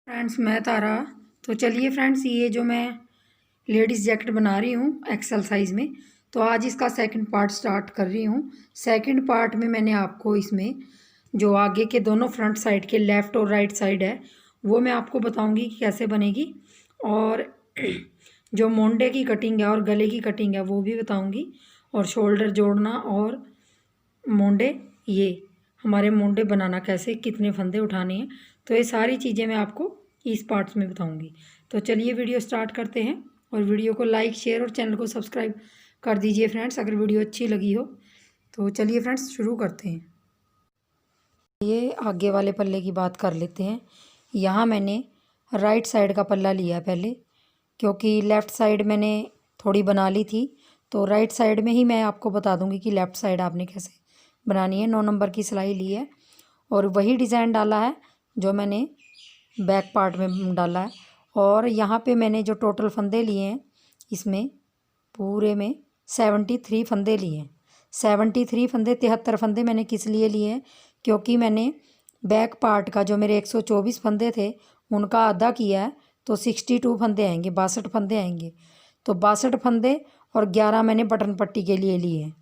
Friends मैं तारा। तो चलिए फ्रेंड्स, ये जो मैं लेडीज़ जैकेट बना रही हूँ एक्सेल साइज़ में, तो आज इसका सेकंड पार्ट स्टार्ट कर रही हूँ। सेकंड पार्ट में मैंने आपको इसमें जो आगे के दोनों फ्रंट साइड के लेफ़्ट और राइट साइड है वो मैं आपको बताऊँगी कि कैसे बनेगी, और जो मोंडे की कटिंग है और गले की कटिंग है वो भी बताऊँगी, और शोल्डर जोड़ना और मोंडे, ये हमारे मोंडे बनाना कैसे, कितने फंदे उठाने हैं, तो ये सारी चीज़ें मैं आपको इस पार्ट्स में बताऊंगी। तो चलिए वीडियो स्टार्ट करते हैं, और वीडियो को लाइक शेयर और चैनल को सब्सक्राइब कर दीजिए फ्रेंड्स अगर वीडियो अच्छी लगी हो। तो चलिए फ्रेंड्स शुरू करते हैं। ये आगे वाले पल्ले की बात कर लेते हैं। यहाँ मैंने राइट साइड का पल्ला लिया है पहले, क्योंकि लेफ़्ट साइड मैंने थोड़ी बना ली थी, तो राइट साइड में ही मैं आपको बता दूंगी कि लेफ़्ट साइड आपने कैसे बनानी है। 9 नंबर की सिलाई ली है और वही डिज़ाइन डाला है जो मैंने बैक पार्ट में डाला है। और यहाँ पे मैंने जो टोटल फंदे लिए हैं इसमें पूरे में 73 फंदे लिए हैं। 73 फंदे, 73 फंदे मैंने किस लिए लिए हैं, क्योंकि मैंने बैक पार्ट का जो मेरे 124 फंदे थे उनका आधा किया है, तो 62 फंदे आएंगे, 62 फंदे आएंगे। तो 62 फंदे और 11 मैंने बटन पट्टी के लिए लिए हैं।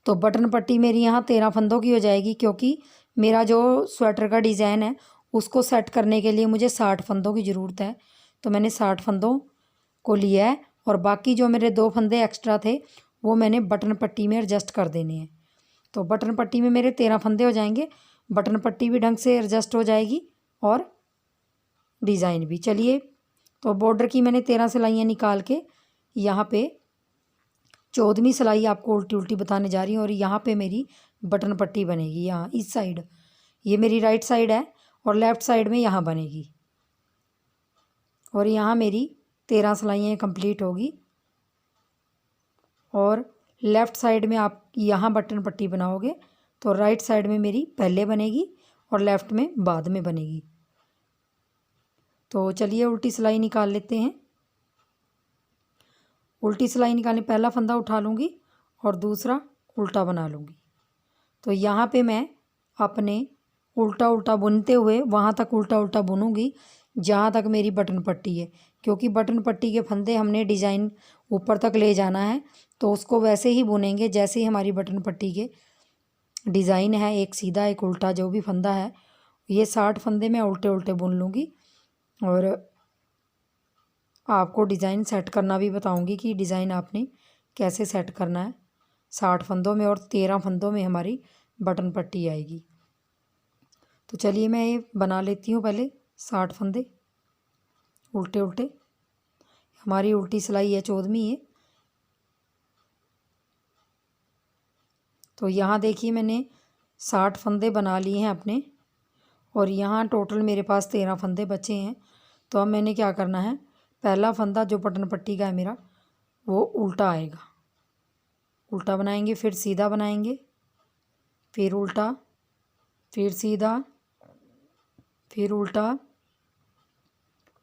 तो बटन पट्टी मेरी यहाँ 13 फंदों की हो जाएगी, क्योंकि मेरा जो स्वेटर का डिज़ाइन है उसको सेट करने के लिए मुझे 60 फंदों की ज़रूरत है। तो मैंने 60 फंदों को लिया है, और बाकी जो मेरे 2 फंदे एक्स्ट्रा थे वो मैंने बटन पट्टी में एडजस्ट कर देने हैं। तो बटन पट्टी में मेरे 13 फंदे हो जाएंगे, बटन पट्टी भी ढंग से एडजस्ट हो जाएगी और डिज़ाइन भी। चलिए, तो बॉर्डर की मैंने 13 सिलाइयाँ निकाल के यहाँ पे 14वीं सिलाई आपको उल्टी उल्टी बताने जा रही हूँ। और यहाँ पे मेरी बटन पट्टी बनेगी यहाँ इस साइड, ये मेरी राइट साइड है, और लेफ़्ट साइड में यहाँ बनेगी, और यहाँ मेरी 13 सिलाइयाँ कंप्लीट होगी। और लेफ़्ट साइड में आप यहाँ बटन पट्टी बनाओगे तो राइट साइड में मेरी पहले बनेगी और लेफ़्ट में बाद में बनेगी। तो चलिए उल्टी सिलाई निकाल लेते हैं। उल्टी सिलाई निकालने पहला फंदा उठा लूँगी और दूसरा उल्टा बना लूँगी। तो यहाँ पे मैं अपने उल्टा उल्टा बुनते हुए वहाँ तक उल्टा उल्टा बुनूँगी जहाँ तक मेरी बटन पट्टी है, क्योंकि बटन पट्टी के फंदे हमने डिज़ाइन ऊपर तक ले जाना है, तो उसको वैसे ही बुनेंगे जैसे ही हमारी बटन पट्टी के डिज़ाइन है, एक सीधा एक उल्टा जो भी फंदा है। ये 60 फंदे मैं उल्टे उल्टे बुन लूँगी, और आपको डिज़ाइन सेट करना भी बताऊँगी कि डिज़ाइन आपने कैसे सेट करना है। 60 फंदों में और 13 फंदों में हमारी बटन पट्टी आएगी। तो चलिए मैं ये बना लेती हूँ पहले 60 फंदे उल्टे उल्टे। हमारी उल्टी सिलाई है 14वीं है। तो यहाँ देखिए मैंने 60 फंदे बना लिए हैं अपने, और यहाँ टोटल मेरे पास 13 फंदे बचे हैं। तो अब मैंने क्या करना है, पहला फंदा जो बटन पट्टी का है मेरा वो उल्टा आएगा, उल्टा बनाएंगे, फिर सीधा बनाएंगे, फिर उल्टा, फिर सीधा, फिर उल्टा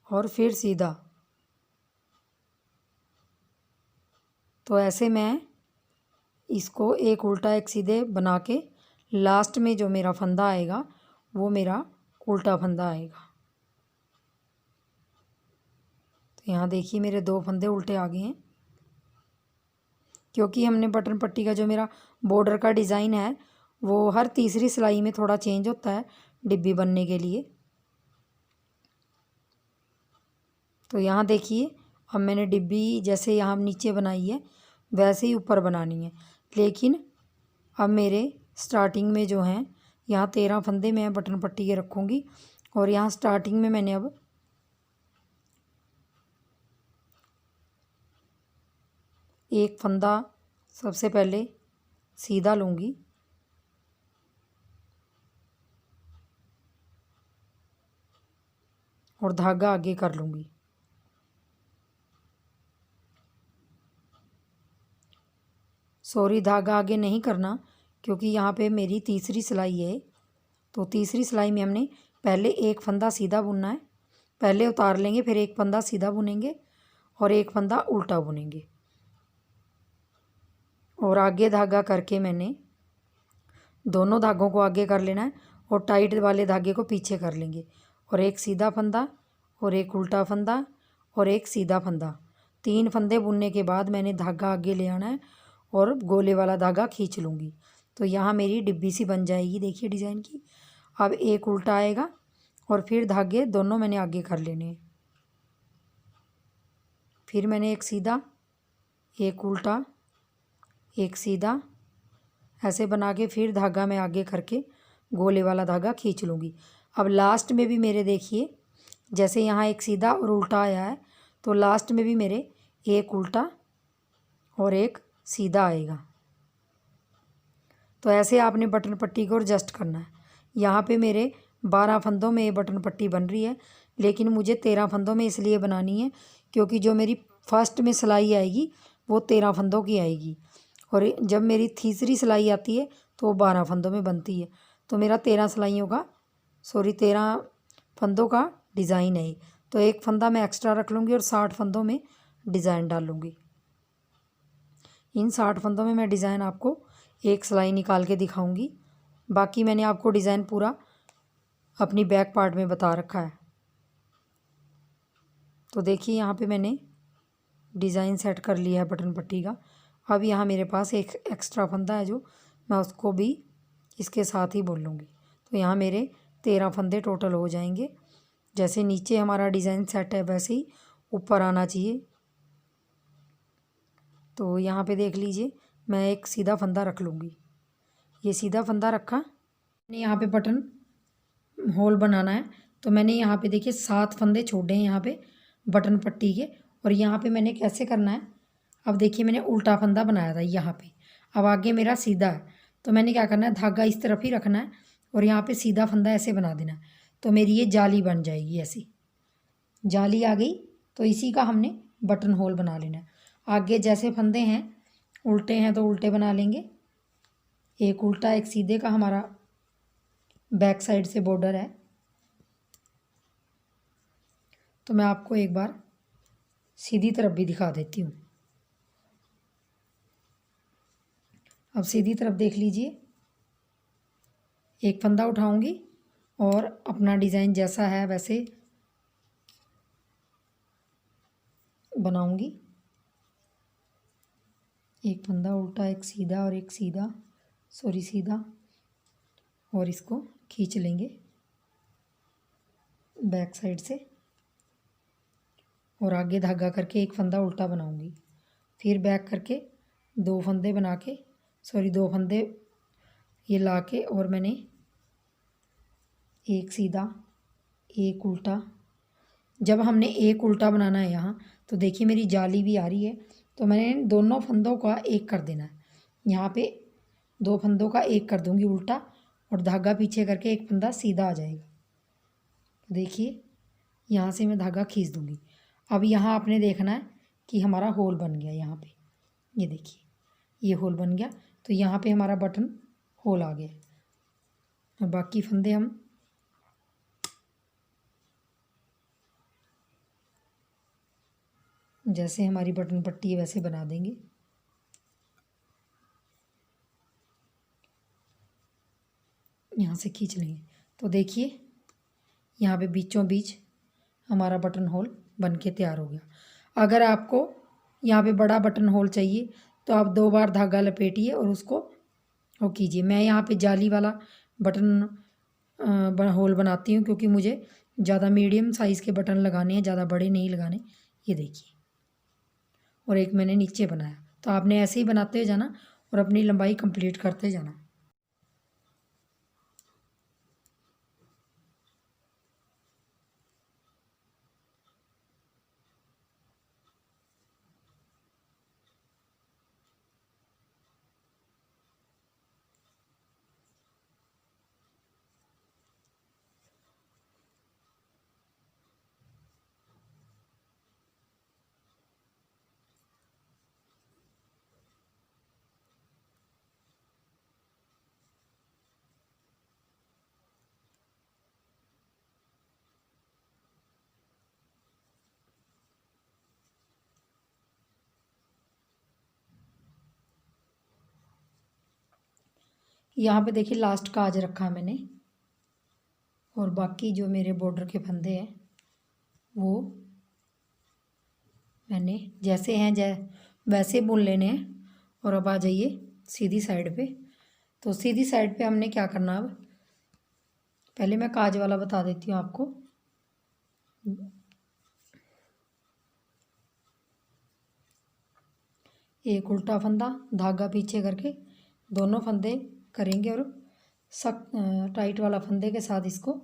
और फिर सीधा। तो ऐसे मैं इसको एक उल्टा एक सीधे बना के लास्ट में जो मेरा फंदा आएगा वो मेरा उल्टा फंदा आएगा। तो यहाँ देखिए मेरे 2 फंदे उल्टे आ गए हैं, क्योंकि हमने बटन पट्टी का जो मेरा बॉर्डर का डिज़ाइन है वो हर तीसरी सिलाई में थोड़ा चेंज होता है डिब्बी बनने के लिए। तो यहाँ देखिए अब मैंने डिब्बी जैसे यहाँ नीचे बनाई है वैसे ही ऊपर बनानी है, लेकिन अब मेरे स्टार्टिंग में जो हैं यहाँ 13 फंदे मैं बटन पट्टी के रखूँगी, और यहाँ स्टार्टिंग में मैंने अब एक फंदा सबसे पहले सीधा लूँगी, और धागा आगे कर लूँगी। सॉरी, धागा आगे नहीं करना, क्योंकि यहाँ पे मेरी तीसरी सिलाई है। तो तीसरी सिलाई में हमने पहले एक फंदा सीधा बुनना है, पहले उतार लेंगे, फिर एक फंदा सीधा बुनेंगे और एक फंदा उल्टा बुनेंगे, और आगे धागा करके मैंने दोनों धागों को आगे कर लेना है और टाइट वाले धागे को पीछे कर लेंगे, और एक सीधा फंदा और एक उल्टा फंदा और एक सीधा फंदा। 3 फंदे बुनने के बाद मैंने धागा आगे ले आना है और गोले वाला धागा खींच लूँगी। तो यहाँ मेरी डिब्बी सी बन जाएगी, देखिए डिज़ाइन की। अब एक उल्टा आएगा और फिर धागे दोनों मैंने आगे कर लेने हैं। फिर मैंने एक सीधा, एक उल्टा, एक सीधा ऐसे बना के फिर धागा मैं आगे करके गोले वाला धागा खींच लूँगी। अब लास्ट में भी मेरे देखिए, जैसे यहाँ एक सीधा और उल्टा आया है, तो लास्ट में भी मेरे एक उल्टा और एक सीधा आएगा। तो ऐसे आपने बटन पट्टी को एडजस्ट करना है। यहाँ पे मेरे 12 फंदों में ये बटन पट्टी बन रही है, लेकिन मुझे 13 फंदों में इसलिए बनानी है क्योंकि जो मेरी फर्स्ट में सिलाई आएगी वो 13 फंदों की आएगी, और जब मेरी तीसरी सिलाई आती है तो वो 12 फंदों में बनती है। तो मेरा 13 फंदों का डिज़ाइन है। तो एक फंदा मैं एक्स्ट्रा रख लूँगी और 60 फंदों में डिज़ाइन डाल लूँगी। इन 60 फंदों में मैं डिज़ाइन आपको एक सिलाई निकाल के दिखाऊंगी। बाकी मैंने आपको डिज़ाइन पूरा अपनी बैक पार्ट में बता रखा है। तो देखिए यहाँ पे मैंने डिज़ाइन सेट कर लिया है बटन पट्टी का। अब यहाँ मेरे पास एक एक्स्ट्रा फंदा है जो मैं उसको भी इसके साथ ही बुन लूँगी। तो यहाँ मेरे 13 फंदे टोटल हो जाएंगे। जैसे नीचे हमारा डिज़ाइन सेट है वैसे ही ऊपर आना चाहिए। तो यहाँ पे देख लीजिए, मैं एक सीधा फंदा रख लूँगी। ये सीधा फंदा रखा। मैंने यहाँ पे बटन होल बनाना है, तो मैंने यहाँ पे देखिए 7 फंदे छोड़े हैं यहाँ पे बटन पट्टी के। और यहाँ पे मैंने कैसे करना है, अब देखिए मैंने उल्टा फंदा बनाया था यहाँ पे। अब आगे मेरा सीधा है, तो मैंने क्या करना है, धागा इस तरफ ही रखना है और यहाँ पे सीधा फंदा ऐसे बना देना है। तो मेरी ये जाली बन जाएगी। ऐसी जाली आ गई, तो इसी का हमने बटन होल बना लेना है। आगे जैसे फंदे हैं उल्टे हैं तो उल्टे बना लेंगे। एक उल्टा एक सीधे का हमारा बैक साइड से बॉर्डर है। तो मैं आपको एक बार सीधी तरफ भी दिखा देती हूँ। अब सीधी तरफ देख लीजिए, एक फंदा उठाऊंगी और अपना डिज़ाइन जैसा है वैसे बनाऊंगी। एक फंदा उल्टा, एक सीधा और एक सीधा, सीधा, और इसको खींच लेंगे बैक साइड से और आगे धागा करके एक फंदा उल्टा बनाऊंगी। फिर बैक करके 2 फंदे बना के 2 फंदे ये ला के, और मैंने एक सीधा एक उल्टा। जब हमने एक उल्टा बनाना है यहाँ, तो देखिए मेरी जाली भी आ रही है, तो मैंने दोनों फंदों का एक कर देना है। यहाँ पे 2 फंदों का एक कर दूँगी उल्टा और धागा पीछे करके एक फंदा सीधा आ जाएगा। देखिए यहाँ से मैं धागा खींच दूँगी। अब यहाँ आपने देखना है कि हमारा होल बन गया। यहाँ पे ये देखिए ये होल बन गया, तो यहाँ पे हमारा बटन होल आ गया। और बाकी फंदे हम जैसे हमारी बटन पट्टी है वैसे बना देंगे। यहाँ से खींच लेंगे, तो देखिए यहाँ पे बीचों बीच हमारा बटन होल बन के तैयार हो गया। अगर आपको यहाँ पे बड़ा बटन होल चाहिए तो आप 2 बार धागा लपेटिए और उसको वो कीजिए। मैं यहाँ पे जाली वाला बटन होल बनाती हूँ क्योंकि मुझे ज़्यादा मीडियम साइज़ के बटन लगाने हैं, ज़्यादा बड़े नहीं लगाने। ये देखिए, और एक मैंने नीचे बनाया। तो आपने ऐसे ही बनाते हुए जाना और अपनी लंबाई कंप्लीट करते जाना। यहाँ पे देखिए लास्ट काज रखा मैंने, और बाकी जो मेरे बॉर्डर के फंदे हैं वो मैंने जैसे हैं वैसे बुन लेने हैं। और अब आ जाइए सीधी साइड पे। तो सीधी साइड पे हमने क्या करना, अब पहले मैं काज वाला बता देती हूँ आपको। एक उल्टा फंदा, धागा पीछे करके दोनों फंदे करेंगे और सख्त टाइट वाला फंदे के साथ इसको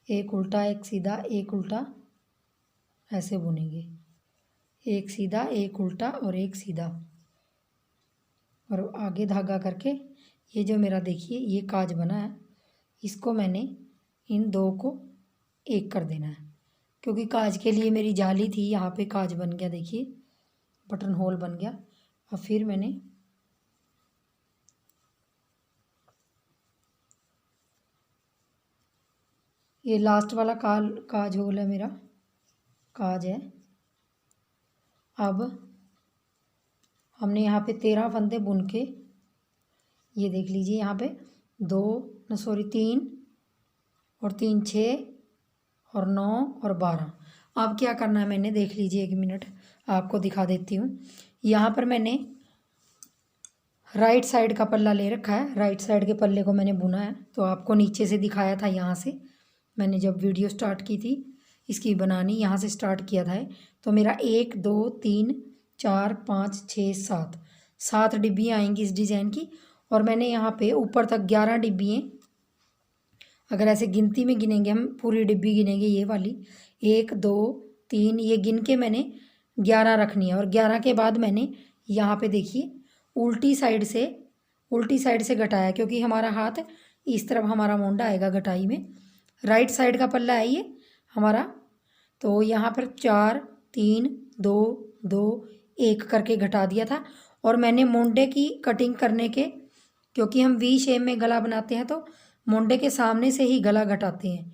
एक उल्टा एक सीधा एक उल्टा ऐसे बुनेंगे। एक सीधा एक उल्टा और एक सीधा, और आगे धागा करके ये जो मेरा देखिए ये काज बना है, इसको मैंने इन दो को एक कर देना है। क्योंकि काज के लिए मेरी जाली थी, यहाँ पे काज बन गया, देखिए बटन होल बन गया। और फिर मैंने ये लास्ट वाला काज होल है मेरा, काज है। अब हमने यहाँ पे 13 फंदे बुन के, ये देख लीजिए यहाँ पे 3 और 3 6 और 9 और 12। अब क्या करना है मैंने, देख लीजिए 1 मिनट आपको दिखा देती हूँ। यहाँ पर मैंने राइट साइड का पल्ला ले रखा है, राइट साइड के पल्ले को मैंने बुना है। तो आपको नीचे से दिखाया था, यहाँ से मैंने जब वीडियो स्टार्ट की थी इसकी बनानी, यहाँ से स्टार्ट किया था। तो मेरा 1 2 3 4 5 6 7 डिब्बियाँ आएंगी इस डिज़ाइन की। और मैंने यहाँ पे ऊपर तक 11 डिब्बियाँ, अगर ऐसे गिनती में गिनेंगे हम, पूरी डिब्बी गिनेंगे ये वाली 1 2 3, ये गिन के मैंने 11 रखनी है। और 11 के बाद मैंने यहाँ पे देखिए उल्टी साइड से घटाया, क्योंकि हमारा हाथ इस तरफ हमारा मोंडा आएगा घटाई में। राइट साइड का पल्ला है ये हमारा। तो यहाँ पर 4 3 2 2 1 करके घटा दिया था। और मैंने मोंडे की कटिंग करने के, क्योंकि हम वी शेप में गला बनाते हैं तो मोंडे के सामने से ही गला घटाते हैं,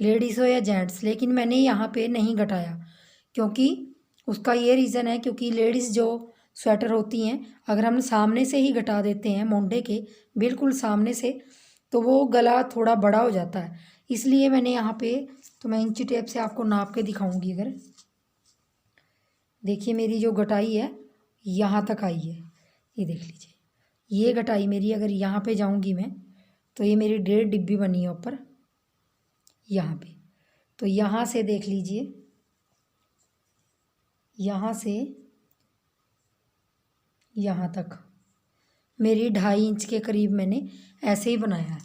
लेडीज़ हो या जेंट्स। लेकिन मैंने यहाँ पे नहीं घटाया, क्योंकि उसका ये रीज़न है, क्योंकि लेडीज़ जो स्वेटर होती हैं अगर हम सामने से ही घटा देते हैं मोंडे के बिल्कुल सामने से, तो वो गला थोड़ा बड़ा हो जाता है। इसलिए मैंने यहाँ पे, तो मैं इंची टेप से आपको नाप के दिखाऊंगी। अगर देखिए मेरी जो घटाई है यहाँ तक आई है, ये देख लीजिए ये घटाई मेरी। अगर यहाँ पे जाऊंगी मैं तो ये मेरी 1.5 डिब्बी बनी है ऊपर यहाँ पे। तो यहाँ से देख लीजिए, यहाँ से यहाँ तक मेरी 2.5 इंच के करीब मैंने ऐसे ही बनाया है।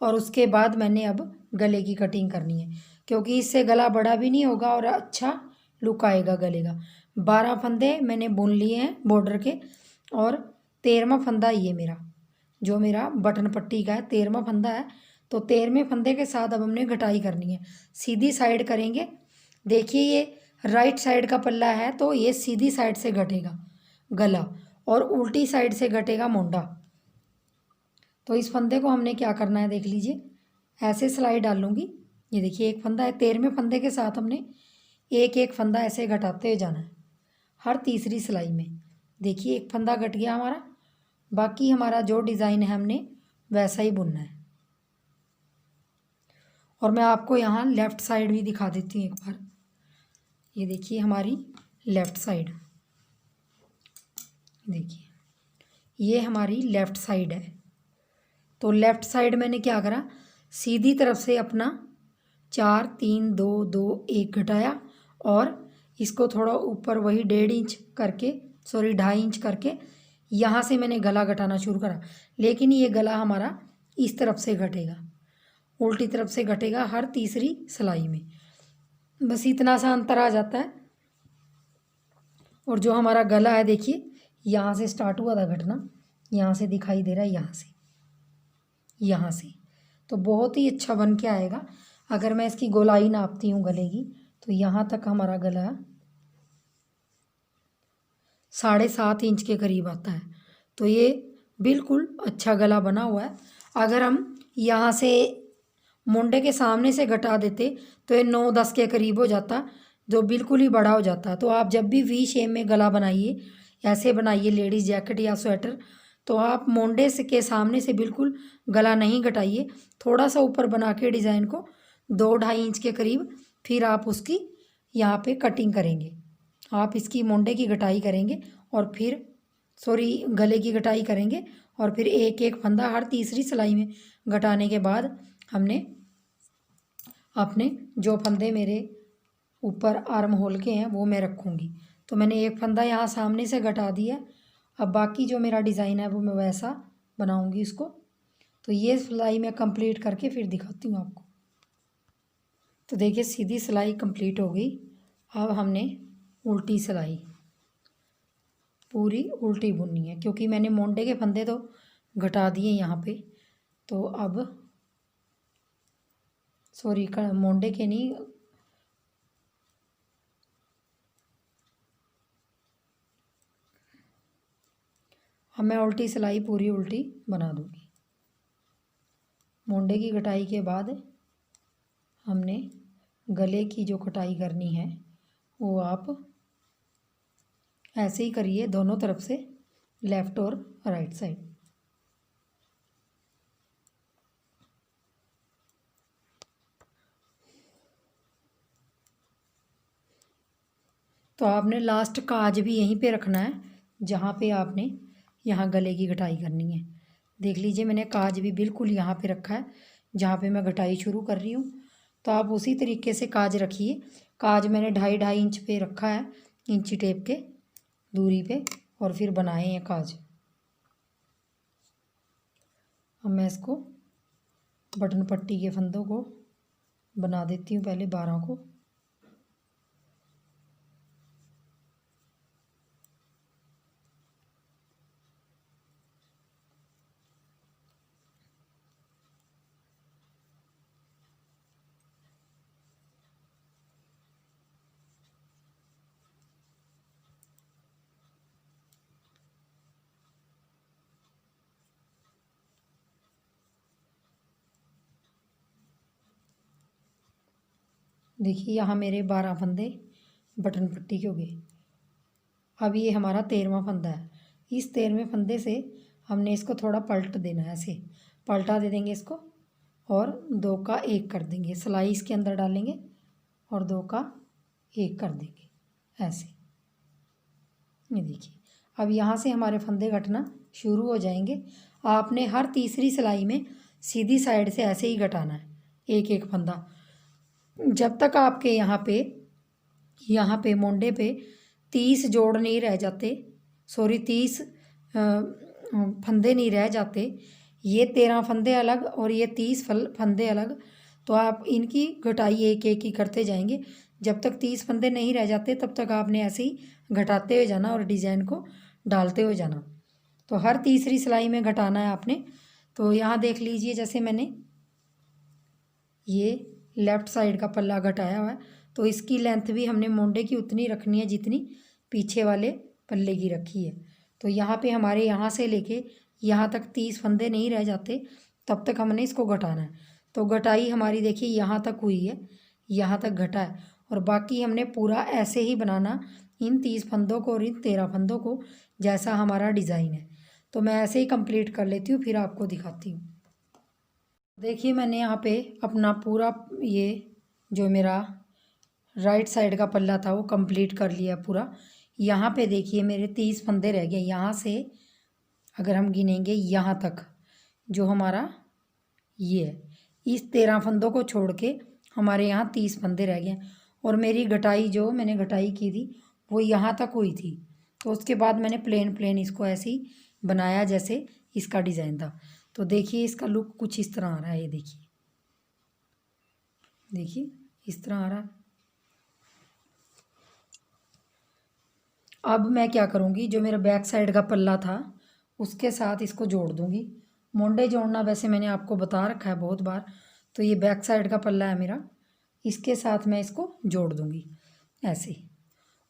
और उसके बाद मैंने अब गले की कटिंग करनी है, क्योंकि इससे गला बड़ा भी नहीं होगा और अच्छा लुक आएगा गले का। 12 फंदे मैंने बुन लिए हैं बॉर्डर के, और 13वां फंदा ये मेरा, जो मेरा बटन पट्टी का है 13वां फंदा है। तो 13वें फंदे के साथ अब हमने घटाई करनी है, सीधी साइड करेंगे। देखिए ये राइट साइड का पल्ला है तो ये सीधी साइड से घटेगा गला, और उल्टी साइड से घटेगा मोंडा। तो इस फंदे को हमने क्या करना है, देख लीजिए ऐसे सिलाई डाल लूँगी। ये देखिए एक फंदा है, 13वें फंदे के साथ हमने एक एक फंदा ऐसे घटाते हुए जाना है हर तीसरी सिलाई में। देखिए एक फंदा घट गया हमारा, बाकी हमारा जो डिज़ाइन है हमने वैसा ही बुनना है। और मैं आपको यहाँ लेफ़्ट साइड भी दिखा देती हूँ एक बार। ये देखिए हमारी लेफ़्ट साइड, देखिए ये हमारी लेफ़्ट साइड है। तो लेफ़्ट साइड मैंने क्या करा, सीधी तरफ से अपना 4 3 2 2 1 घटाया, और इसको थोड़ा ऊपर वही 1.5 इंच करके, 2.5 इंच करके यहाँ से मैंने गला घटाना शुरू करा। लेकिन ये गला हमारा इस तरफ से घटेगा, उल्टी तरफ से घटेगा हर तीसरी सिलाई में। बस इतना सा अंतर आ जाता है। और जो हमारा गला है देखिए यहाँ से स्टार्ट हुआ था घटना, यहाँ से दिखाई दे रहा है, यहाँ से तो बहुत ही अच्छा बन के आएगा। अगर मैं इसकी गोलाई नापती हूँ गले की, तो यहाँ तक हमारा गला 7.5 इंच के करीब आता है। तो ये बिल्कुल अच्छा गला बना हुआ है। अगर हम यहाँ से मुंडे के सामने से घटा देते तो ये 9-10 के करीब हो जाता, जो बिल्कुल ही बड़ा हो जाता। तो आप जब भी वी शेप में गला बनाइए, ऐसे बनाइए लेडीज़ जैकेट या स्वेटर, तो आप मोंडे से के सामने से बिल्कुल गला नहीं घटाइए, थोड़ा सा ऊपर बना के डिज़ाइन को, 2-2.5 इंच के करीब। फिर आप उसकी यहाँ पे कटिंग करेंगे, आप इसकी मोंडे की कटाई करेंगे और फिर गले की कटाई करेंगे। और फिर एक एक फंदा हर तीसरी सिलाई में घटाने के बाद हमने अपने जो फंदे मेरे ऊपर आर्म होल के हैं वो मैं रखूँगी। तो मैंने एक फंदा यहाँ सामने से घटा दिया। अब बाकी जो मेरा डिज़ाइन है वो मैं वैसा बनाऊँगी इसको। तो ये सिलाई मैं कंप्लीट करके फिर दिखाती हूँ आपको। तो देखिए सीधी सिलाई कंप्लीट हो गई। अब हमने उल्टी सिलाई पूरी उल्टी बुननी है, क्योंकि मैंने मोंडे के फंदे तो घटा दिए यहाँ पे। तो अब मोंडे के नहीं, अब मैं उल्टी सिलाई पूरी उल्टी बना दूँगी। मोंडे की कटाई के बाद हमने गले की जो कटाई करनी है वो आप ऐसे ही करिए दोनों तरफ से, लेफ़्ट और राइट साइड। तो आपने लास्ट काज भी यहीं पे रखना है जहाँ पे आपने यहाँ गले की कटाई करनी है। देख लीजिए मैंने काज भी बिल्कुल यहाँ पे रखा है जहाँ पे मैं कटाई शुरू कर रही हूँ। तो आप उसी तरीके से काज रखिए। काज मैंने 2.5 इंच पे रखा है, इंची टेप के दूरी पे, और फिर बनाए हैं काज। अब मैं इसको बटन पट्टी के फंदों को बना देती हूँ पहले 12 को। देखिए यहाँ मेरे 12 फंदे बटन पट्टी के हो गए। अब ये हमारा 13वां फंदा है। इस 13वें फंदे से हमने इसको थोड़ा पलट देना है, ऐसे पलटा दे देंगे इसको और 2 का 1 कर देंगे। सिलाई इसके अंदर डालेंगे और 2 का 1 कर देंगे ऐसे। ये देखिए अब यहाँ से हमारे फंदे घटना शुरू हो जाएंगे। आपने हर तीसरी सिलाई में सीधी साइड से ऐसे ही घटाना है, एक एक फंदा, जब तक आपके यहाँ पे मोंडे पे 30 जोड़ नहीं रह जाते, 30 फंदे नहीं रह जाते। ये 13 फंदे अलग और ये 30 फंदे अलग। तो आप इनकी घटाई एक एक ही करते जाएंगे। जब तक 30 फंदे नहीं रह जाते तब तक आपने ऐसे ही घटाते हुए जाना और डिज़ाइन को डालते हुए जाना। तो हर तीसरी सिलाई में घटाना है आपने। तो यहाँ देख लीजिए जैसे मैंने ये लेफ़्ट साइड का पल्ला घटाया हुआ है, तो इसकी लेंथ भी हमने मोंडे की उतनी रखनी है जितनी पीछे वाले पल्ले की रखी है। तो यहाँ पे हमारे यहाँ से लेके यहाँ तक 30 फंदे नहीं रह जाते, तब तक हमने इसको घटाना है। तो घटाई हमारी देखिए यहाँ तक हुई है, यहाँ तक घटा है, और बाकी हमने पूरा ऐसे ही बनाना इन 30 फंदों को और इन 13 फंदों को, जैसा हमारा डिज़ाइन है। तो मैं ऐसे ही कंप्लीट कर लेती हूँ, फिर आपको दिखाती हूँ। देखिए मैंने यहाँ पे अपना पूरा ये जो मेरा राइट साइड का पल्ला था वो कंप्लीट कर लिया पूरा। यहाँ पे देखिए मेरे 30 फंदे रह गए। यहाँ से अगर हम गिनेंगे यहाँ तक जो हमारा ये है, इस 13 फंदों को छोड़ के हमारे यहाँ 30 फंदे रह गए। और मेरी घटाई जो मैंने घटाई की थी वो यहाँ तक हुई थी। तो उसके बाद मैंने प्लेन इसको ऐसे ही बनाया जैसे इसका डिज़ाइन था। तो देखिए इसका लुक कुछ इस तरह आ रहा है। ये देखिए इस तरह आ रहा है। अब मैं क्या करूँगी, जो मेरा बैक साइड का पल्ला था उसके साथ इसको जोड़ दूँगी। मोंडे जोड़ना वैसे मैंने आपको बता रखा है बहुत बार। तो ये बैक साइड का पल्ला है मेरा, इसके साथ मैं इसको जोड़ दूँगी ऐसे ही।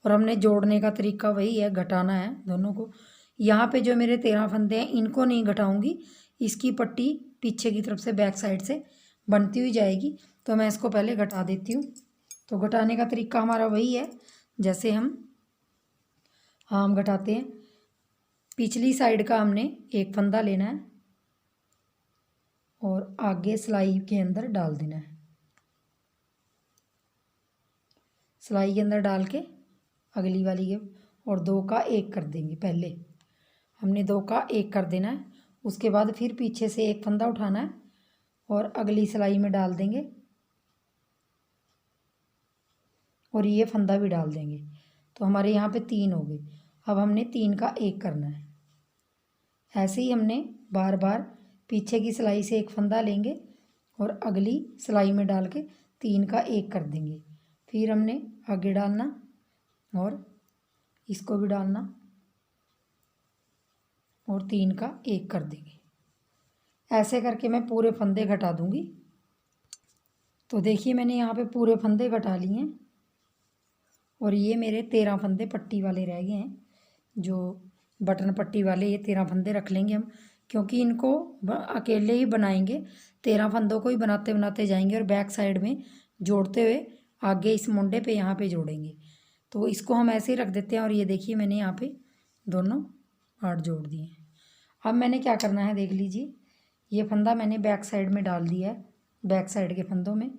और हमने जोड़ने का तरीका वही है, घटाना है दोनों को। यहाँ पे जो मेरे 13 फंदे हैं इनको नहीं घटाऊँगी, इसकी पट्टी पीछे की तरफ से बैक साइड से बनती हुई जाएगी। तो मैं इसको पहले घटा देती हूँ। तो घटाने का तरीका हमारा वही है जैसे हम घटाते हैं। पिछली साइड का हमने एक फंदा लेना है और आगे सिलाई के अंदर डाल देना है सिलाई के अंदर डाल के अगली वाली के, और 2 का 1 कर देंगे। पहले हमने 2 का 1 कर देना है, उसके बाद फिर पीछे से एक फंदा उठाना है और अगली सिलाई में डाल देंगे और ये फंदा भी डाल देंगे। तो हमारे यहाँ पे 3 हो गए। अब हमने 3 का 1 करना है। ऐसे ही हमने बार बार पीछे की सिलाई से एक फंदा लेंगे और अगली सिलाई में डाल के 3 का 1 कर देंगे। फिर हमने आगे डालना और इसको भी डालना और 3 का 1 कर देंगे। ऐसे करके मैं पूरे फंदे घटा दूंगी। तो देखिए मैंने यहाँ पे पूरे फंदे घटा लिए हैं और ये मेरे 13 फंदे पट्टी वाले रह गए हैं। जो बटन पट्टी वाले ये 13 फंदे रख लेंगे हम, क्योंकि इनको अकेले ही बनाएंगे। 13 फंदों को ही बनाते बनाते जाएंगे और बैक साइड में जोड़ते हुए आगे इस मुंडे पे यहाँ पे जोड़ेंगे। तो इसको हम ऐसे ही रख देते हैं। और ये देखिए मैंने यहाँ पे दोनों पार्ट जोड़ दिए हैं। अब मैंने क्या करना है देख लीजिए, ये फंदा मैंने बैक साइड में डाल दिया है, बैक साइड के फंदों में।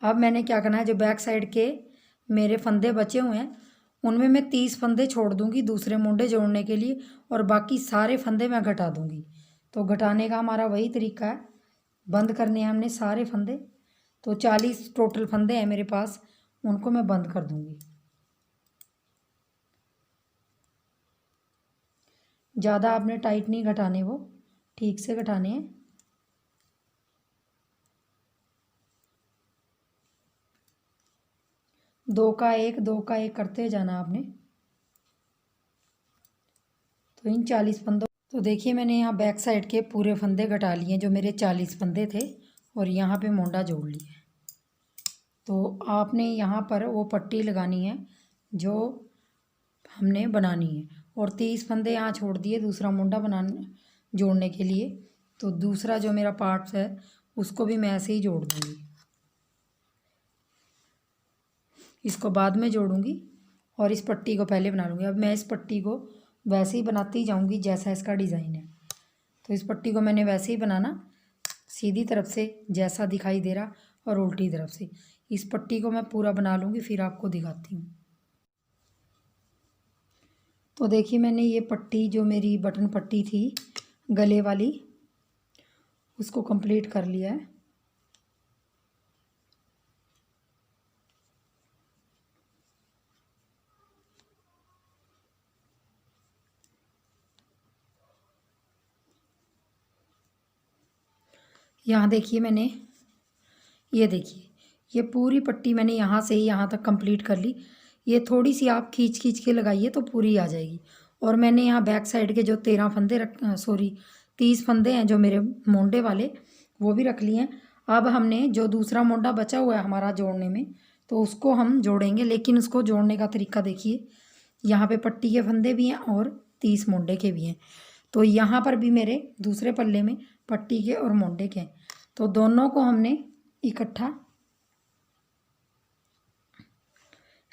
अब मैंने क्या करना है, जो बैक साइड के मेरे फंदे बचे हुए हैं उनमें मैं 30 फंदे छोड़ दूंगी दूसरे मुंडे जोड़ने के लिए, और बाकी सारे फंदे मैं घटा दूंगी। तो घटाने का हमारा वही तरीका है, बंद करने हैं हमने सारे फंदे। तो 40 टोटल फंदे हैं मेरे पास, उनको मैं बंद कर दूंगी। ज़्यादा आपने टाइट नहीं घटाने, वो ठीक से घटाने हैं। दो का एक करते जाना आपने। तो इन 40 फंदों, तो देखिए मैंने यहाँ बैक साइड के पूरे फंदे घटा लिए जो मेरे 40 फंदे थे, और यहाँ पे मोंडा जोड़ लिया। तो आपने यहाँ पर वो पट्टी लगानी है जो हमने बनानी है, और 30 फंदे यहाँ छोड़ दिए दूसरा मोंडा बनाने जोड़ने के लिए। तो दूसरा जो मेरा पार्ट्स है उसको भी मैं ऐसे ही जोड़ दूँगी, इसको बाद में जोड़ूंगी और इस पट्टी को पहले बना लूँगी। अब मैं इस पट्टी को वैसे ही बनाती जाऊँगी जैसा इसका डिज़ाइन है। तो इस पट्टी को मैंने वैसे ही बनाना, सीधी तरफ से जैसा दिखाई दे रहा और उल्टी तरफ से। इस पट्टी को मैं पूरा बना लूँगी, फिर आपको दिखाती हूँ। तो देखिए मैंने ये पट्टी जो मेरी बटन पट्टी थी गले वाली, उसको कंप्लीट कर लिया है। यहाँ देखिए मैंने, ये देखिए ये पूरी पट्टी मैंने यहाँ से ही यहाँ तक कंप्लीट कर ली। ये थोड़ी सी आप खींच खींच के लगाइए तो पूरी आ जाएगी। और मैंने यहाँ बैक साइड के जो 13 फंदे 30 फंदे हैं जो मेरे मोंडे वाले, वो भी रख लिए हैं। अब हमने जो दूसरा मोंडा बचा हुआ है हमारा जोड़ने में, तो उसको हम जोड़ेंगे। लेकिन उसको जोड़ने का तरीका देखिए, यहाँ पे पट्टी के फंदे भी हैं और 30 मोंडे के भी हैं। तो यहाँ पर भी मेरे दूसरे पल्ले में पट्टी के और मोंडे के हैं। तो दोनों को हमने इकट्ठा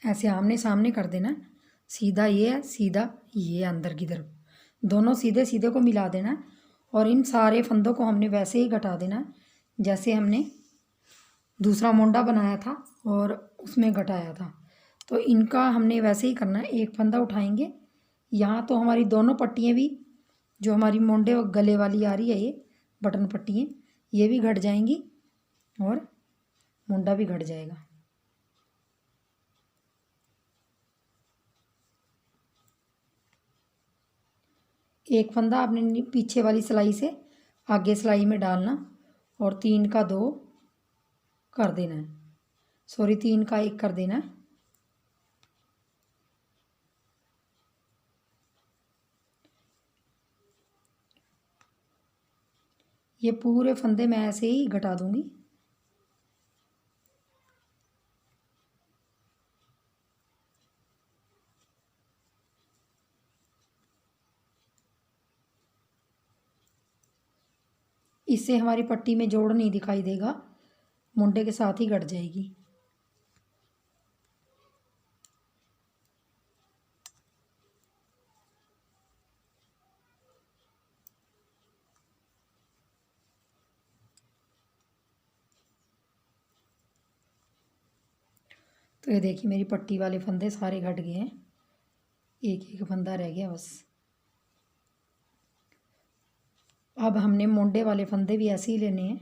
ऐसे आमने सामने कर देना। सीधा ये है, सीधा ये अंदर की तरफ, दोनों सीधे सीधे को मिला देना। और इन सारे फंदों को हमने वैसे ही घटा देना जैसे हमने दूसरा मोंडा बनाया था और उसमें घटाया था। तो इनका हमने वैसे ही करना है। एक फंदा उठाएंगे, यहाँ तो हमारी दोनों पट्टियाँ भी, जो हमारी मोंडे और गले वाली आ रही है ये बटन पट्टियाँ, ये भी घट जाएंगी और मुंडा भी घट जाएगा। एक फंदा आपने पीछे वाली सिलाई से आगे सिलाई में डालना और 3 का 2 कर देना है, सॉरी 3 का 1 कर देना है। ये पूरे फंदे मैं ऐसे ही घटा दूंगी। इससे हमारी पट्टी में जोड़ नहीं दिखाई देगा, मुंडे के साथ ही घट जाएगी। तो ये देखिए मेरी पट्टी वाले फंदे सारे घट गए हैं, एक एक फंदा रह गया बस। अब हमने मोंडे वाले फंदे भी ऐसे ही लेने हैं।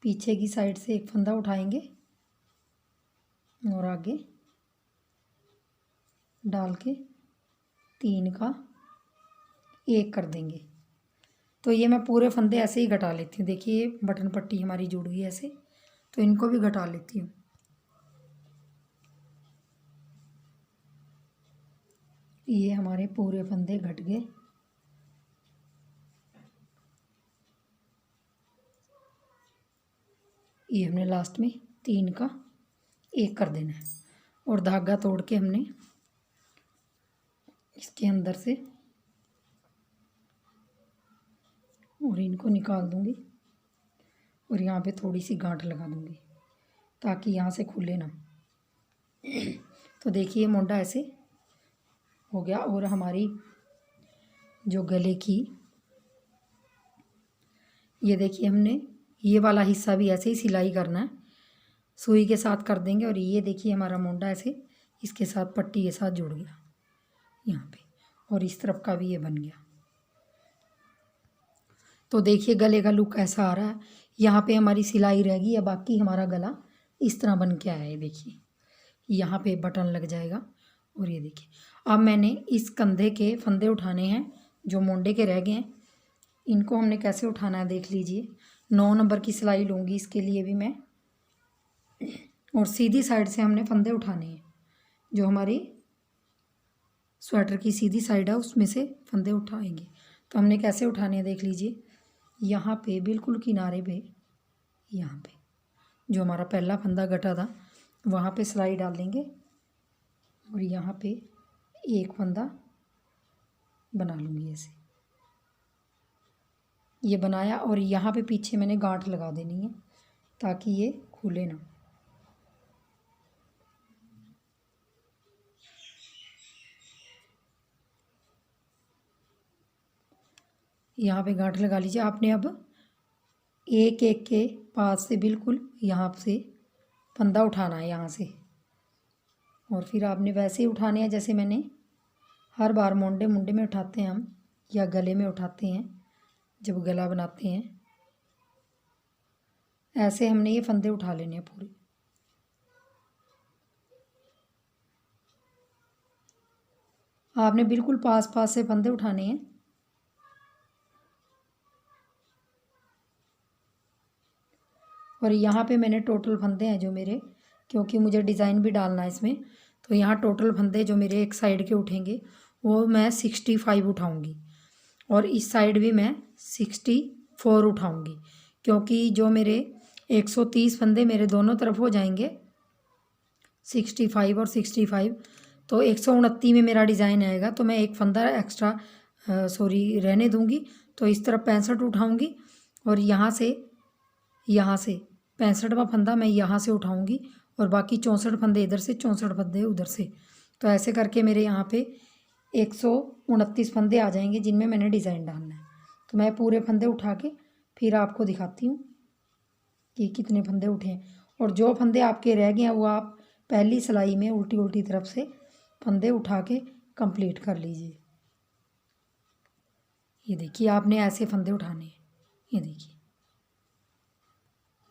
पीछे की साइड से एक फंदा उठाएंगे और आगे डाल के 3 का 1 कर देंगे। तो ये मैं पूरे फंदे ऐसे ही घटा लेती हूँ। देखिए बटन पट्टी हमारी जुड़ गई ऐसे, तो इनको भी घटा लेती हूँ। ये हमारे पूरे फंदे घट गए। ये हमने लास्ट में 3 का 1 कर देना है और धागा तोड़ के हमने इसके अंदर से और इनको निकाल दूंगी और यहाँ पे थोड़ी सी गांठ लगा दूंगी ताकि यहाँ से खुले ना। तो देखिए मोंडा ऐसे हो गया। और हमारी जो गले की, ये देखिए हमने ये वाला हिस्सा भी ऐसे ही सिलाई करना है, सुई के साथ कर देंगे। और ये देखिए हमारा मोंडा ऐसे इसके साथ पट्टी के साथ जुड़ गया यहाँ पे, और इस तरफ का भी ये बन गया। तो देखिए गले का लुक ऐसा आ रहा है। यहाँ पे हमारी सिलाई रह गई है, बाकी हमारा गला इस तरह बन के आया है। देखिए यहाँ पे बटन लग जाएगा। और ये देखिए अब मैंने इस कंधे के फंदे उठाने हैं जो मोंडे के रह गए हैं। इनको हमने कैसे उठाना है देख लीजिए। 9 नंबर की सिलाई लूँगी इसके लिए भी मैं, और सीधी साइड से हमने फंदे उठाने हैं। जो हमारी स्वेटर की सीधी साइड है उसमें से फंदे उठाएंगे। तो हमने कैसे उठाने हैं देख लीजिए। यहाँ पे बिल्कुल किनारे पे, यहाँ पे जो हमारा पहला फंदा गटा था वहाँ पे सिलाई डाल देंगे और यहाँ पे एक फंदा बना लूँगी ऐसे। ये बनाया और यहाँ पे पीछे मैंने गांठ लगा देनी है ताकि ये खुले ना। यहाँ पे गांठ लगा लीजिए आपने। अब एक एक के पास से बिल्कुल यहाँ से फंदा उठाना है यहाँ से, और फिर आपने वैसे ही उठाने हैं जैसे मैंने हर बार मुंडे में उठाते हैं हम, या गले में उठाते हैं जब गला बनाते हैं। ऐसे हमने ये फंदे उठा लेने हैं पूरे। आपने बिल्कुल पास पास से फंदे उठाने हैं। और यहाँ पे मैंने टोटल फंदे हैं जो मेरे, क्योंकि मुझे डिज़ाइन भी डालना है इसमें, तो यहाँ टोटल फंदे जो मेरे एक साइड के उठेंगे वो मैं 65 उठाऊँगी, और इस साइड भी मैं 64 उठाऊँगी, क्योंकि जो मेरे 130 फंदे मेरे दोनों तरफ हो जाएंगे 65 और 65, तो 129 में मेरा डिज़ाइन आएगा। तो मैं एक फंदा एक्स्ट्रा रहने दूँगी। तो इस तरफ 65 उठाऊँगी और यहाँ से 65वां फंदा मैं यहाँ से उठाऊँगी और बाकी 64 फंदे इधर से, 64 फंदे उधर से। तो ऐसे करके मेरे यहाँ पे 129 फंदे आ जाएंगे जिनमें मैंने डिज़ाइन डालना है। तो मैं पूरे फंदे उठा के फिर आपको दिखाती हूँ कि कितने फंदे उठे हैं। और जो फंदे आपके रह गए हैं वो आप पहली सिलाई में उल्टी उल्टी तरफ से फंदे उठा के कंप्लीट कर लीजिए। ये देखिए आपने ऐसे फंदे उठाने हैं, ये देखिए।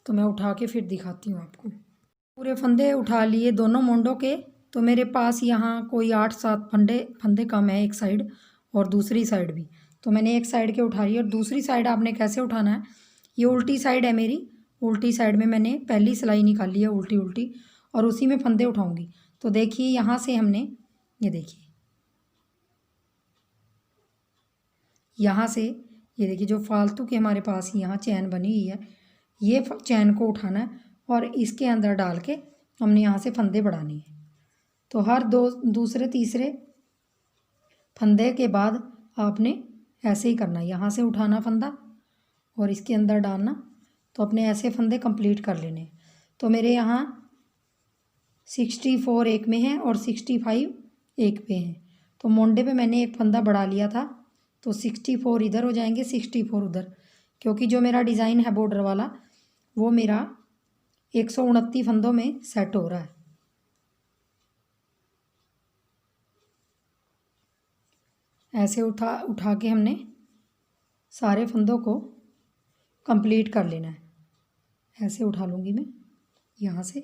तो मैं उठा के फिर दिखाती हूँ आपको। पूरे फंदे उठा लिए दोनों मुंडों के। तो मेरे पास यहाँ कोई 8-7 फंदे कम है एक साइड और दूसरी साइड भी। तो मैंने एक साइड के उठा लिए, और दूसरी साइड आपने कैसे उठाना है, ये उल्टी साइड है मेरी, उल्टी साइड में मैंने पहली सिलाई निकाली है उल्टी उल्टी, और उसी में फंदे उठाऊँगी। तो देखिए यहाँ से हमने, ये देखिए यहाँ से, ये देखिए जो फालतू के हमारे पास यहाँ चैन बनी हुई है, ये चैन को उठाना है और इसके अंदर डाल के हमने यहाँ से फंदे बढ़ाने हैं। तो हर दूसरे तीसरे फंदे के बाद आपने ऐसे ही करना है, यहाँ से उठाना फंदा और इसके अंदर डालना। तो अपने ऐसे फंदे कंप्लीट कर लेने। तो मेरे यहाँ 64 एक में है और 65 एक पे हैं। तो मोंडे पे मैंने एक फंदा बढ़ा लिया था, तो 64 इधर हो जाएंगे, 64 उधर, क्योंकि जो मेरा डिज़ाइन है बॉर्डर वाला वो मेरा 129 फंदों में सेट हो रहा है। ऐसे उठा उठा के हमने सारे फंदों को कंप्लीट कर लेना है। ऐसे उठा लूँगी मैं यहाँ से।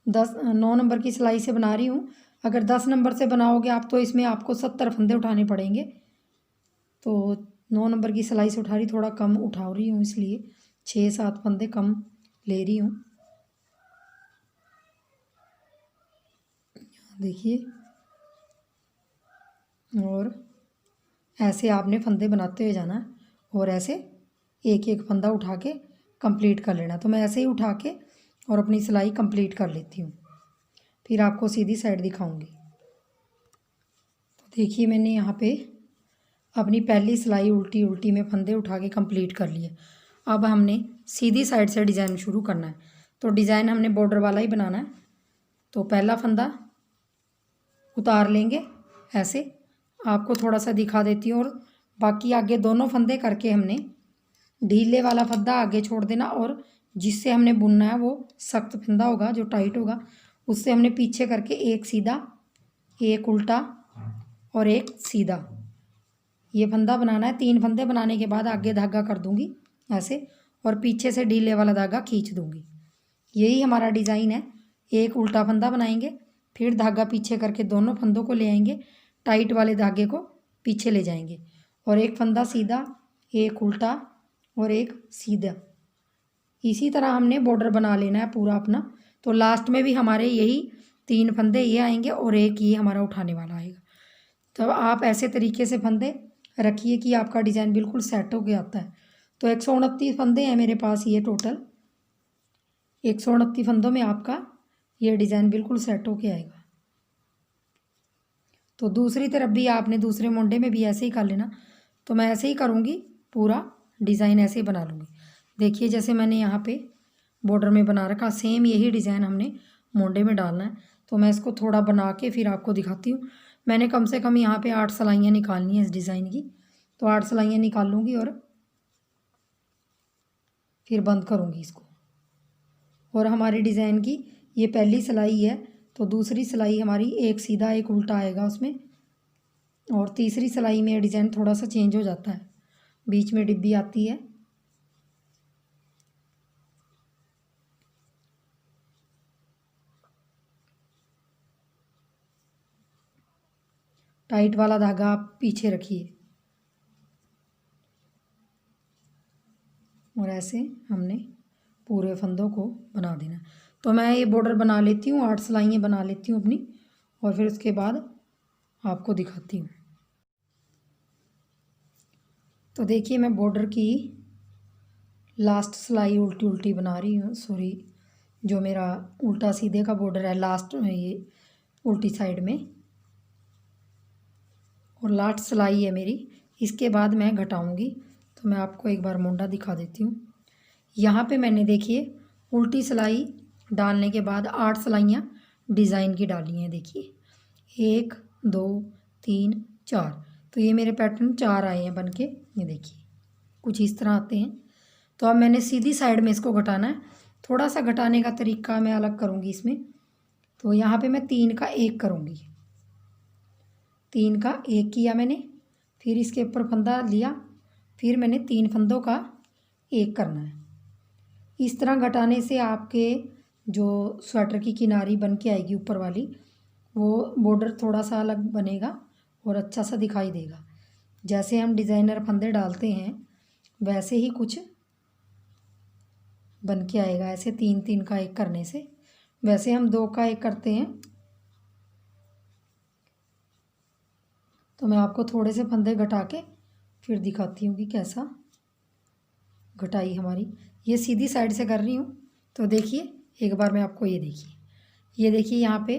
दस 9 नंबर की सिलाई से बना रही हूँ। अगर 10 नंबर से बनाओगे आप तो इसमें आपको 70 फंदे उठाने पड़ेंगे। तो 9 नंबर की सिलाई से उठा रही, थोड़ा कम उठा रही हूँ, इसलिए 6-7 फंदे कम ले रही हूँ। देखिए, और ऐसे आपने फंदे बनाते हुए जाना है और ऐसे एक एक फंदा उठा के कंप्लीट कर लेना। तो मैं ऐसे ही उठा के और अपनी सिलाई कंप्लीट कर लेती हूँ, फिर आपको सीधी साइड दिखाऊंगी। तो देखिए, मैंने यहाँ पे अपनी पहली सिलाई उल्टी उल्टी में फंदे उठा के कंप्लीट कर लिए। अब हमने सीधी साइड से डिज़ाइन शुरू करना है। तो डिज़ाइन हमने बॉर्डर वाला ही बनाना है। तो पहला फंदा उतार लेंगे, ऐसे आपको थोड़ा सा दिखा देती हूँ, और बाकी आगे दोनों फंदे करके हमने ढीले वाला फंदा आगे छोड़ देना, और जिससे हमने बुनना है वो सख्त फंदा होगा जो टाइट होगा, उससे हमने पीछे करके एक सीधा, एक उल्टा और एक सीधा ये फंदा बनाना है। 3 फंदे बनाने के बाद आगे धागा कर दूंगी ऐसे, और पीछे से ढीले वाला धागा खींच दूंगी। यही हमारा डिज़ाइन है। एक उल्टा फंदा बनाएंगे, फिर धागा पीछे करके दोनों फंदों को ले आएंगे, टाइट वाले धागे को पीछे ले जाएंगे, और एक फंदा सीधा, एक उल्टा और एक सीधा। इसी तरह हमने बॉर्डर बना लेना है पूरा अपना। तो लास्ट में भी हमारे यही 3 फंदे ये आएंगे और एक ये हमारा उठाने वाला आएगा। तब आप ऐसे तरीके से फंदे रखिए कि आपका डिज़ाइन बिल्कुल सेट होके आता है। तो 129 फंदे हैं मेरे पास ये टोटल। 129 फंदों में आपका ये डिज़ाइन बिल्कुल सेट होके आएगा। तो दूसरी तरफ भी आपने दूसरे मोंडे में भी ऐसे ही कर लेना। तो मैं ऐसे ही करूँगी, पूरा डिज़ाइन ऐसे ही बना लूँगी। देखिए, जैसे मैंने यहाँ पे बॉर्डर में बना रखा, सेम यही डिज़ाइन हमने मोंडे में डालना है। तो मैं इसको थोड़ा बना के फिर आपको दिखाती हूँ। मैंने कम से कम यहाँ पे 8 सिलाइयाँ निकालनी है इस डिज़ाइन की। तो 8 सिलाइयाँ निकाल लूँगी और फिर बंद करूँगी इसको। और हमारे डिज़ाइन की ये पहली सिलाई है, तो दूसरी सिलाई हमारी एक सीधा एक उल्टा आएगा उसमें, और तीसरी सिलाई में डिज़ाइन थोड़ा सा चेंज हो जाता है, बीच में डिब्बी आती है। टाइट वाला धागा आप पीछे रखिए, और ऐसे हमने पूरे फंदों को बना देना। तो मैं ये बॉर्डर बना लेती हूँ, 8 सिलाइयाँ बना लेती हूँ अपनी, और फिर उसके बाद आपको दिखाती हूँ। तो देखिए, मैं बॉर्डर की लास्ट सिलाई उल्टी उल्टी बना रही हूँ। सॉरी, जो मेरा उल्टा सीधे का बॉर्डर है लास्ट में, ये उल्टी साइड में, और लास्ट सिलाई है मेरी। इसके बाद मैं घटाऊँगी। तो मैं आपको एक बार मोंडा दिखा देती हूँ। यहाँ पे मैंने देखिए उल्टी सिलाई डालने के बाद 8 सिलाइयाँ डिज़ाइन की डाली हैं। देखिए, 1 2 3 4, तो ये मेरे पैटर्न 4 आए हैं बन के। ये देखिए कुछ इस तरह आते हैं। तो अब मैंने सीधी साइड में इसको घटाना है। थोड़ा सा घटाने का तरीका मैं अलग करूँगी इसमें। तो यहाँ पे मैं 3 का 1 करूँगी। 3 का 1 किया मैंने, फिर इसके ऊपर फंदा लिया, फिर मैंने 3 फंदों का 1 करना है। इस तरह घटाने से आपके जो स्वेटर की किनारी बन के आएगी ऊपर वाली, वो बॉर्डर थोड़ा सा अलग बनेगा और अच्छा सा दिखाई देगा। जैसे हम डिज़ाइनर फंदे डालते हैं वैसे ही कुछ बन के आएगा। ऐसे 3 का 1 करने से, वैसे हम 2 का 1 करते हैं। तो मैं आपको थोड़े से फंदे घटा के फिर दिखाती हूँ कि कैसा घटाई हमारी। ये सीधी साइड से कर रही हूँ। तो देखिए, एक बार मैं आपको ये देखिए यहाँ पे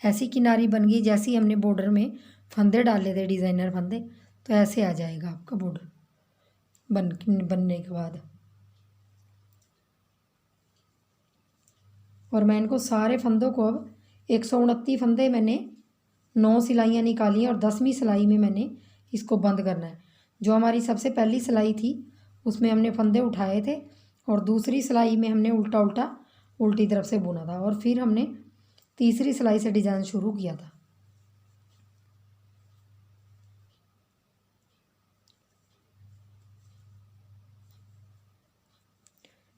ऐसी किनारी बन गई जैसी हमने बॉर्डर में फंदे डाले थे, डिज़ाइनर फंदे। तो ऐसे आ जाएगा आपका बॉर्डर बनने के बाद। और मैं इनको सारे फंदों को, अब 129 फंदे मैंने 9 सिलाइयाँ निकाली हैं, और 10वीं सिलाई में मैंने इसको बंद करना है। जो हमारी सबसे पहली सिलाई थी उसमें हमने फंदे उठाए थे और दूसरी सिलाई में हमने उल्टा उल्टा उल्टी तरफ से बुना था और फिर हमने तीसरी सिलाई से डिज़ाइन शुरू किया था।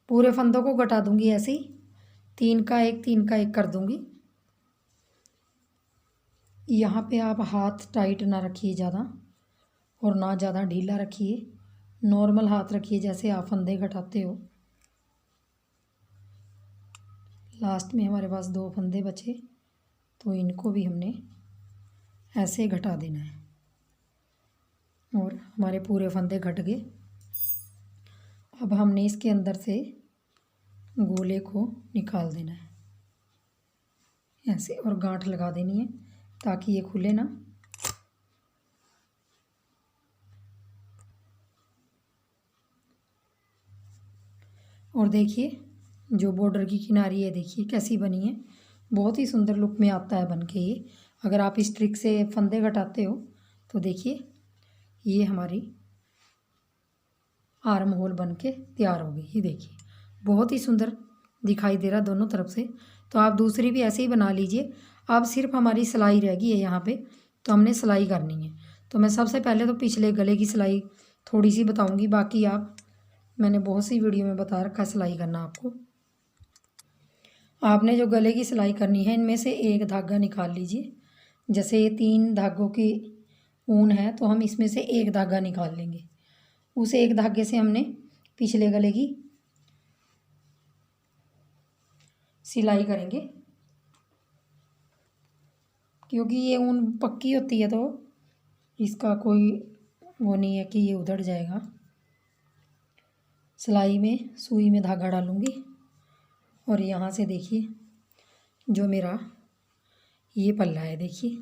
पूरे फंदों को घटा दूंगी ऐसे ही, 3 का 1 3 का 1 कर दूंगी। यहाँ पे आप हाथ टाइट ना रखिए ज़्यादा और ना ज़्यादा ढीला रखिए, नॉर्मल हाथ रखिए जैसे आप फंदे घटाते हो। लास्ट में हमारे पास 2 फंदे बचे तो इनको भी हमने ऐसे घटा देना है और हमारे पूरे फंदे घट गए। अब हमने इसके अंदर से गोले को निकाल देना है ऐसे और गांठ लगा देनी है ताकि ये खुले ना। और देखिए जो बॉर्डर की किनारी है देखिए कैसी बनी है, बहुत ही सुंदर लुक में आता है बन के ये। अगर आप इस ट्रिक से फंदे घटाते हो तो देखिए ये हमारी आर्म होल बन के तैयार हो गई। ये देखिए बहुत ही सुंदर दिखाई दे रहा दोनों तरफ से। तो आप दूसरी भी ऐसे ही बना लीजिए। अब सिर्फ हमारी सिलाई रह गई है यहाँ पे, तो हमने सिलाई करनी है। तो मैं सबसे पहले तो पिछले गले की सिलाई थोड़ी सी बताऊँगी, बाकी आप मैंने बहुत सी वीडियो में बता रखा है सिलाई करना आपको। आपने जो गले की सिलाई करनी है इनमें से एक धागा निकाल लीजिए। जैसे ये 3 धागों की ऊन है तो हम इसमें से एक धागा निकाल लेंगे। उस एक धागे से हमने पिछले गले की सिलाई करेंगे, क्योंकि ये ऊन पक्की होती है तो इसका कोई वो नहीं है कि ये उधड़ जाएगा। सिलाई में सुई में धागा डालूँगी और यहाँ से देखिए जो मेरा ये पल्ला है देखिए,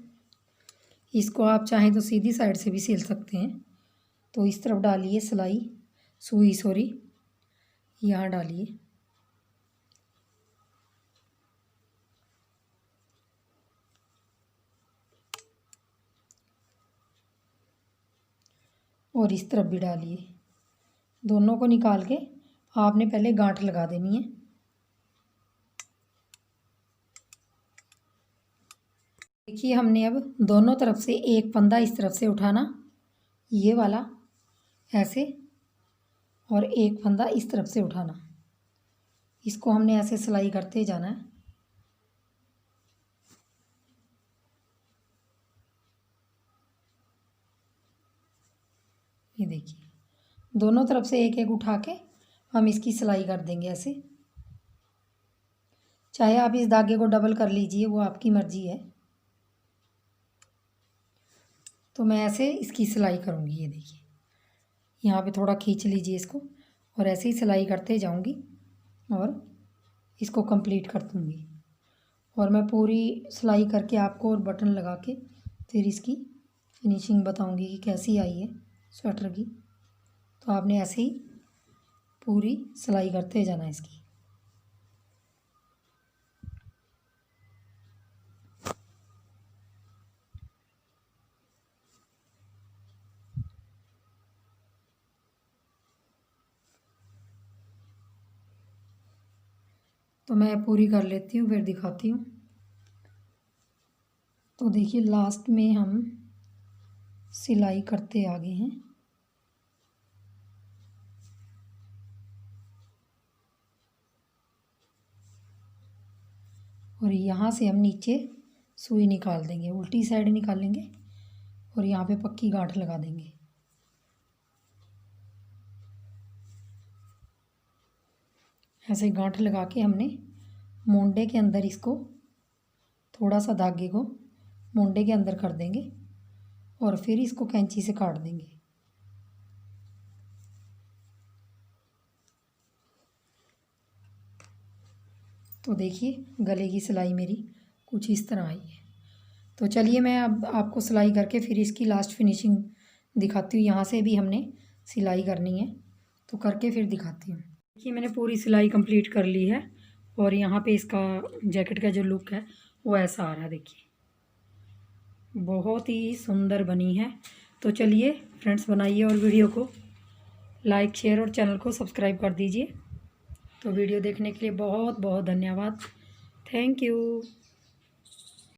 इसको आप चाहें तो सीधी साइड से भी सिल सकते हैं। तो इस तरफ डालिए सिलाई, सुई सॉरी, यहाँ डालिए और इस तरफ भी डालिए। दोनों को निकाल के आपने पहले गांठ लगा देनी है। देखिए हमने अब दोनों तरफ से एक फंदा इस तरफ से उठाना, ये वाला ऐसे, और एक फंदा इस तरफ से उठाना। इसको हमने ऐसे सिलाई करते जाना है। ये देखिए दोनों तरफ से एक एक उठा के हम इसकी सिलाई कर देंगे ऐसे। चाहे आप इस धागे को डबल कर लीजिए, वो आपकी मर्जी है। तो मैं ऐसे इसकी सिलाई करूँगी। ये देखिए यहाँ पे थोड़ा खींच लीजिए इसको और ऐसे ही सिलाई करते जाऊँगी और इसको कंप्लीट कर दूँगी। और मैं पूरी सिलाई करके आपको और बटन लगा के फिर इसकी फिनिशिंग बताऊँगी कि कैसी आई है स्वेटर की। तो आपने ऐसे ही पूरी सिलाई करते जाना है इसकी। तो मैं पूरी कर लेती हूँ फिर दिखाती हूँ। तो देखिए लास्ट में हम सिलाई करते आगे हैं। और यहाँ से हम नीचे सुई निकाल देंगे, उल्टी साइड निकालेंगे और यहाँ पे पक्की गांठ लगा देंगे। ऐसे गांठ लगा के हमने मोंडे के अंदर इसको थोड़ा सा धागे को मोंडे के अंदर कर देंगे और फिर इसको कैंची से काट देंगे। तो देखिए गले की सिलाई मेरी कुछ इस तरह आई है। तो चलिए मैं अब आपको सिलाई करके फिर इसकी लास्ट फिनिशिंग दिखाती हूँ। यहाँ से भी हमने सिलाई करनी है तो करके फिर दिखाती हूँ। देखिए मैंने पूरी सिलाई कंप्लीट कर ली है और यहाँ पे इसका जैकेट का जो लुक है वो ऐसा आ रहा है। देखिए बहुत ही सुंदर बनी है। तो चलिए फ्रेंड्स बनाइए और वीडियो को लाइक शेयर और चैनल को सब्सक्राइब कर दीजिए। तो वीडियो देखने के लिए बहुत बहुत धन्यवाद। Thank you.